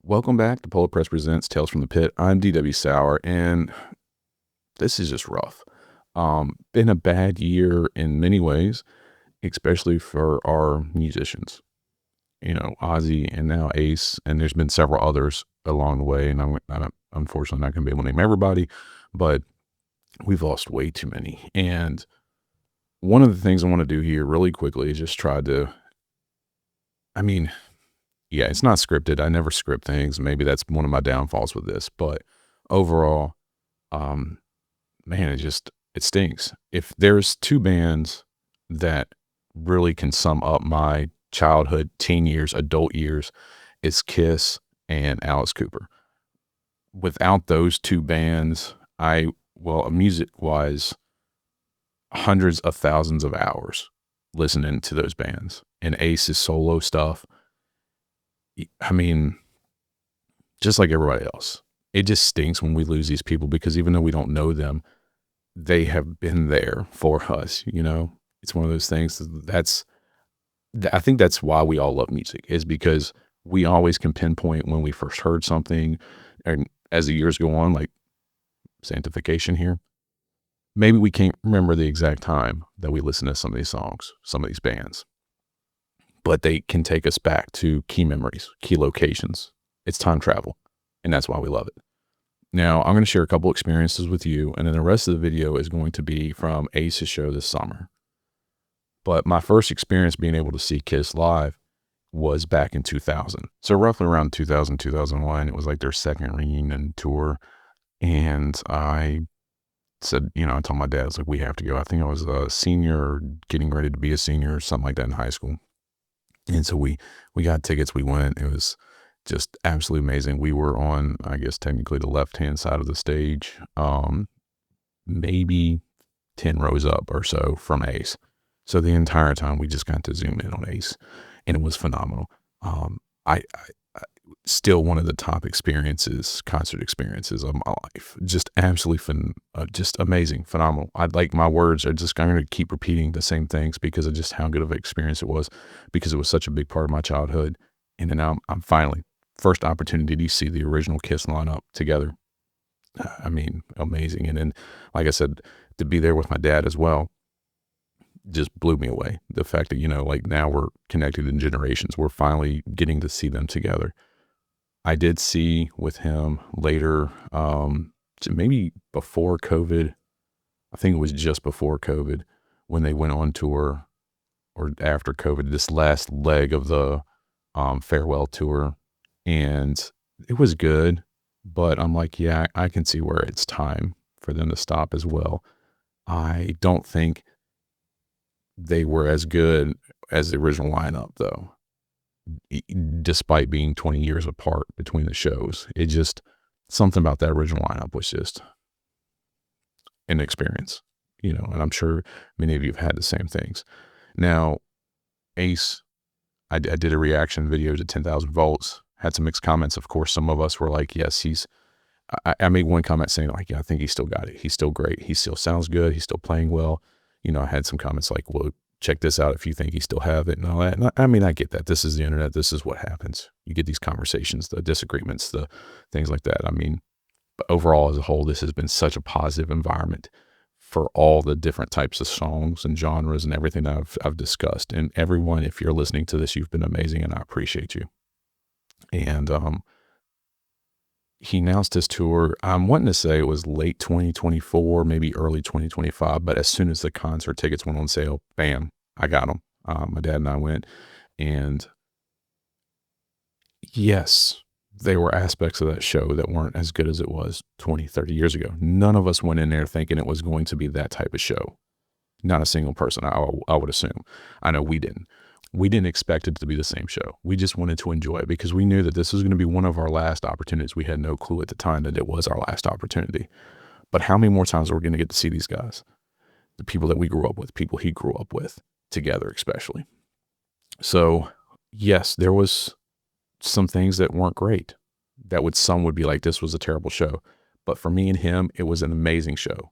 Welcome back to Polar Press Presents Tales from the Pit. I'm DW Sauer, and this is just rough. Been a bad year in many ways, especially for our musicians. You know, Ozzy and now Ace, and there's been several others along the way, and I'm unfortunately not going to be able to name everybody, but we've lost way too many. And one of the things I want to do here really quickly is just try to, I mean, yeah, it's not scripted. I never script things. Maybe that's one of my downfalls with this, but overall, um, man, it stinks. If there's two bands that really can sum up my childhood, teen years, adult years, it's Kiss and Alice Cooper. Without those two bands, music-wise, hundreds of thousands of hours listening to those bands. And Ace's solo stuff, I mean, just like everybody else, it just stinks when we lose these people because even though we don't know them, they have been there for us. You know, it's one of those things I think that's why we all love music, is because we always can pinpoint when we first heard something. And as the years go on, like sanctification here, maybe we can't remember the exact time that we listened to some of these songs, some of these bands, but they can take us back to key memories, key locations. It's time travel, and that's why we love it. Now, I'm going to share a couple experiences with you, and then the rest of the video is going to be from Ace's show this summer. But my first experience being able to see Kiss live was back in 2000. So roughly around 2000, 2001, it was like their second reunion tour. And I said, I told my dad, I was like, we have to go. I think I was a senior, getting ready to be a senior or something like that in high school. And so we got tickets, we went. It was just absolutely amazing. We were on, I guess, technically the left-hand side of the stage, maybe 10 rows up or so from Ace. So the entire time we just got to zoom in on Ace, and it was phenomenal. I still one of the top concert experiences of my life. Just absolutely just amazing, phenomenal. I'm going to keep repeating the same things because of just how good of an experience it was, because it was such a big part of my childhood. And then now I'm finally, first opportunity to see the original Kiss lineup together. I mean, amazing. And then, like I said, to be there with my dad as well just blew me away. The fact that, now we're connected in generations. We're finally getting to see them together. I did see with him later, maybe before COVID. I think it was just before COVID when they went on tour, or after COVID, this last leg of the farewell tour. And it was good, but I'm like, yeah, I can see where it's time for them to stop as well. I don't think they were as good as the original lineup, though, despite being 20 years apart between the shows. It just, something about that original lineup was just an experience, and I'm sure many of you have had the same things. Now, Ace, I did a reaction video to 10,000 Volts, had some mixed comments. Of course, some of us were like, yes, I made one comment saying like, yeah, I think he's still got it. He's still great. He still sounds good. He's still playing well. I had some comments like, well, check this out if you think he still have it and all that. And I get that. This is the internet. This is what happens. You get these conversations, the disagreements, the things like that. But overall as a whole, this has been such a positive environment for all the different types of songs and genres and everything that I've discussed. And everyone, if you're listening to this, you've been amazing, and I appreciate you. And he announced his tour. I'm wanting to say it was late 2024, maybe early 2025. But as soon as the concert tickets went on sale, bam, I got them. My dad and I went. And yes, there were aspects of that show that weren't as good as it was 20, 30 years ago. None of us went in there thinking it was going to be that type of show. Not a single person, I would assume. I know we didn't. We didn't expect it to be the same show. We just wanted to enjoy it because we knew that this was going to be one of our last opportunities. We had no clue at the time that it was our last opportunity. But how many more times are we going to get to see these guys? The people that we grew up with, people he grew up with, together especially. So, yes, there was some things that weren't great. Some would be like, this was a terrible show. But for me and him, it was an amazing show.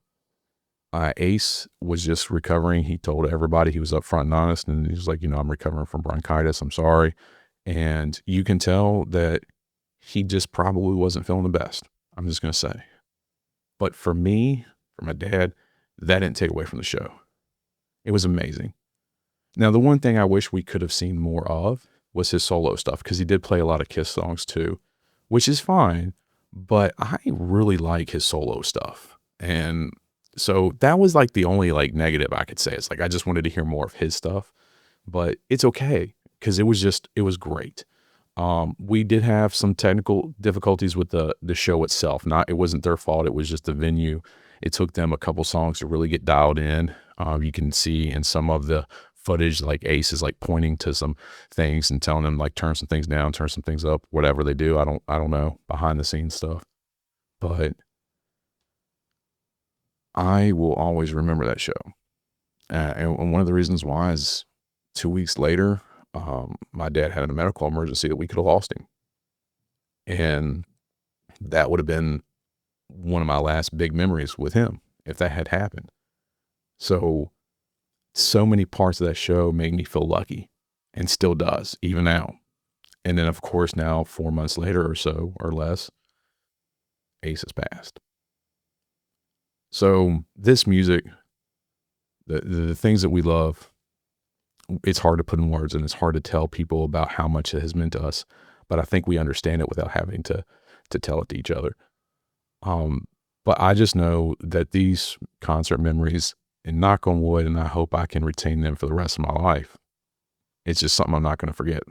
Ace was just recovering. He told everybody, he was upfront and honest, and he was like, I'm recovering from bronchitis. I'm sorry. And you can tell that he just probably wasn't feeling the best. I'm just going to say. But for me, for my dad, that didn't take away from the show. It was amazing. Now, the one thing I wish we could have seen more of was his solo stuff, because he did play a lot of Kiss songs too, which is fine, but I really like his solo stuff. And so that was like the only like negative I could say. It's like I just wanted to hear more of his stuff, but it's okay because it was great. We did have some technical difficulties with the show itself. It wasn't their fault. It was just the venue. It took them a couple songs to really get dialed in. You can see in some of the footage, like Ace is like pointing to some things and telling them like turn some things down, turn some things up, whatever they do. I don't know, behind the scenes stuff. But I will always remember that show. And one of the reasons why is 2 weeks later, my dad had a medical emergency that we could have lost him. And that would have been one of my last big memories with him if that had happened. So many parts of that show made me feel lucky, and still does, even now. And then, of course, now 4 months later or so, or less, Ace has passed. So this music, the things that we love, it's hard to put in words, and it's hard to tell people about how much it has meant to us. But I think we understand it without having to tell it to each other. But I just know that these concert memories, and knock on wood, and I hope I can retain them for the rest of my life. It's just something I'm not going to forget.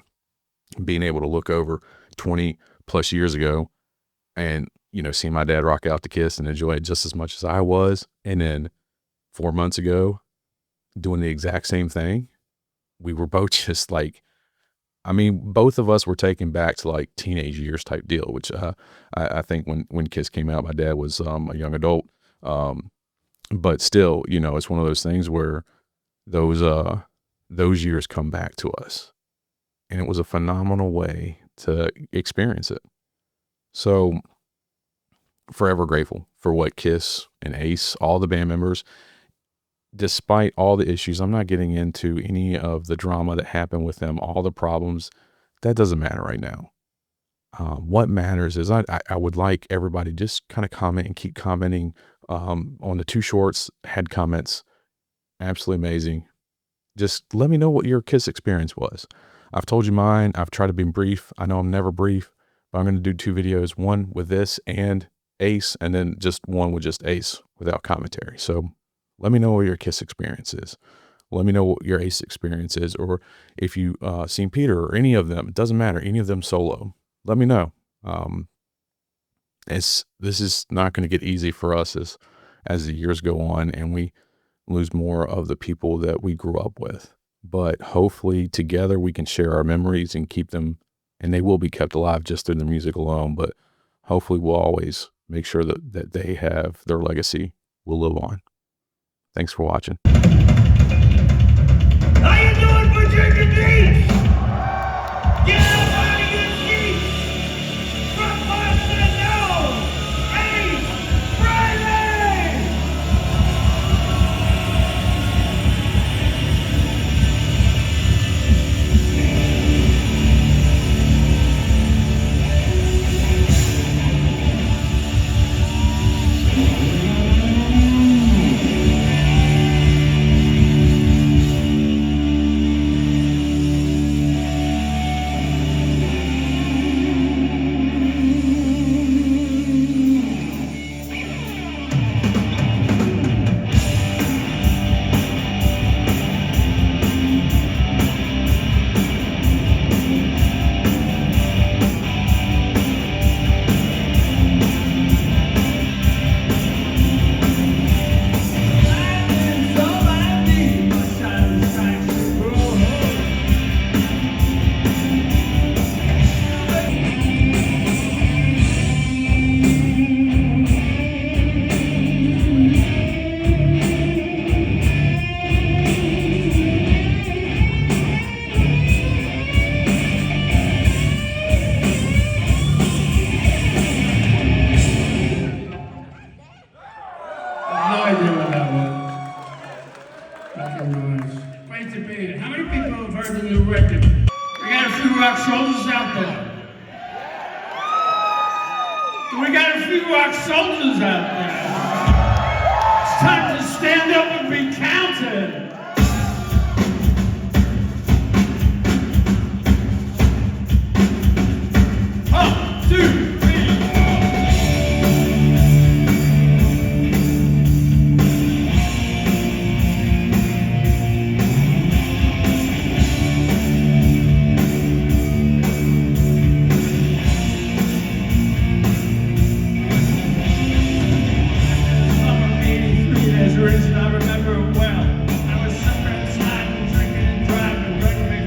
Being able to look over 20 plus years ago and, seeing my dad rock out to Kiss and enjoy it just as much as I was. And then 4 months ago, doing the exact same thing. We were both just like, both of us were taken back to like teenage years type deal, which I think when Kiss came out, my dad was a young adult. But still, it's one of those things where those years come back to us, and it was a phenomenal way to experience it. So forever grateful for what Kiss and Ace, all the band members, despite all the issues. I'm not getting into any of the drama that happened with them, all the problems. That doesn't matter right now. What matters is I would like everybody just kind of comment and keep commenting. On the 2 shorts, had comments, absolutely amazing. Just let me know what your Kiss experience was. I've told you mine. I've tried to be brief. I know I'm never brief, but I'm going to do 2 videos, one with this and Ace, and then just one with just Ace without commentary. So let me know what your Kiss experience is. Let me know what your Ace experience is, or if you seen Peter or any of them. It doesn't matter, any of them solo. Let me know. This is not going to get easy for us as the years go on and we lose more of the people that we grew up with. But hopefully together we can share our memories and keep them, and they will be kept alive just through the music alone. But hopefully we'll always make sure that they have their legacy will live on. Thanks for watching. How you doing, Virginia Beach? Get up out of your seats! From Boston now, Ace Frehley! How many people have heard the new record? We got a few rock soldiers out there. we got a few rock soldiers out there. It's time to stand up and be counted. 1, 2, 3. I remember it well. I was somewhere inside and drinking and driving, drinking me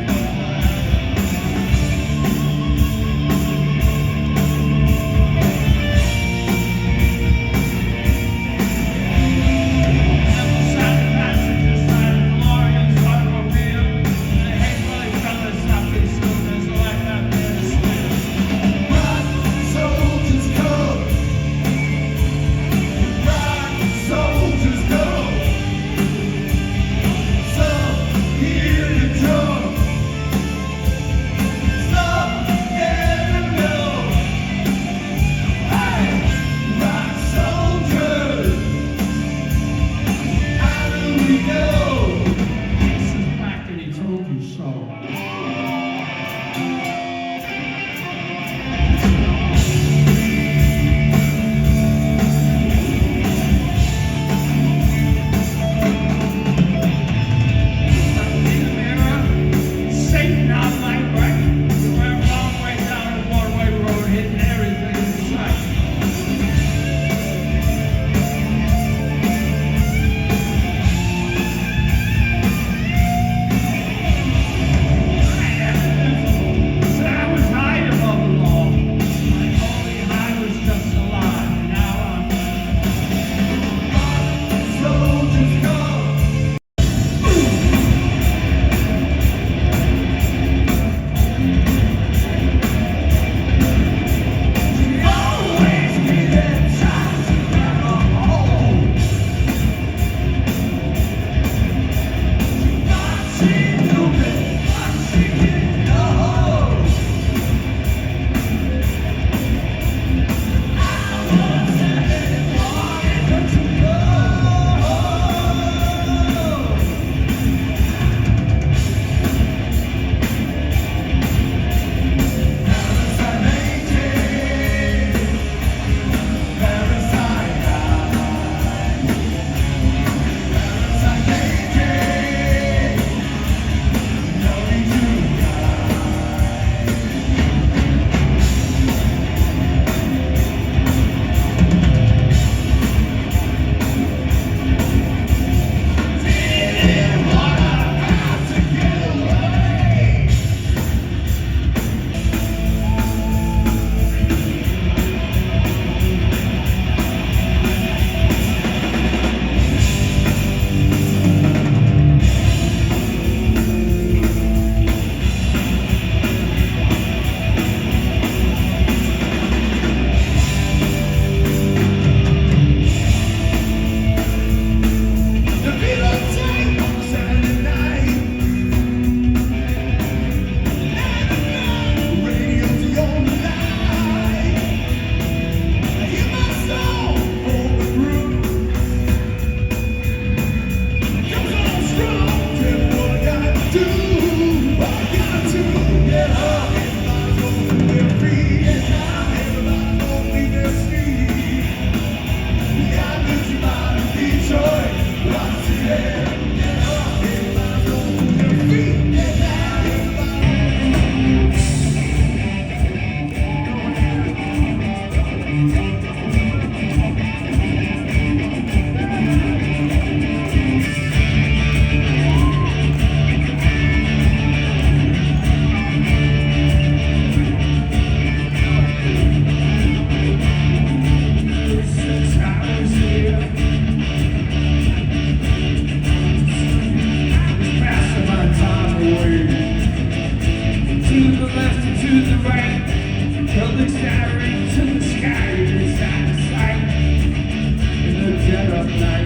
Saturday night, just driving Florian's automobile. And the Ace Frehley fellas stopped these schooners like that there to sleep. Rock soldiers come. Rock soldiers come. Public siren to the sky, it's out of sight in the dead of night.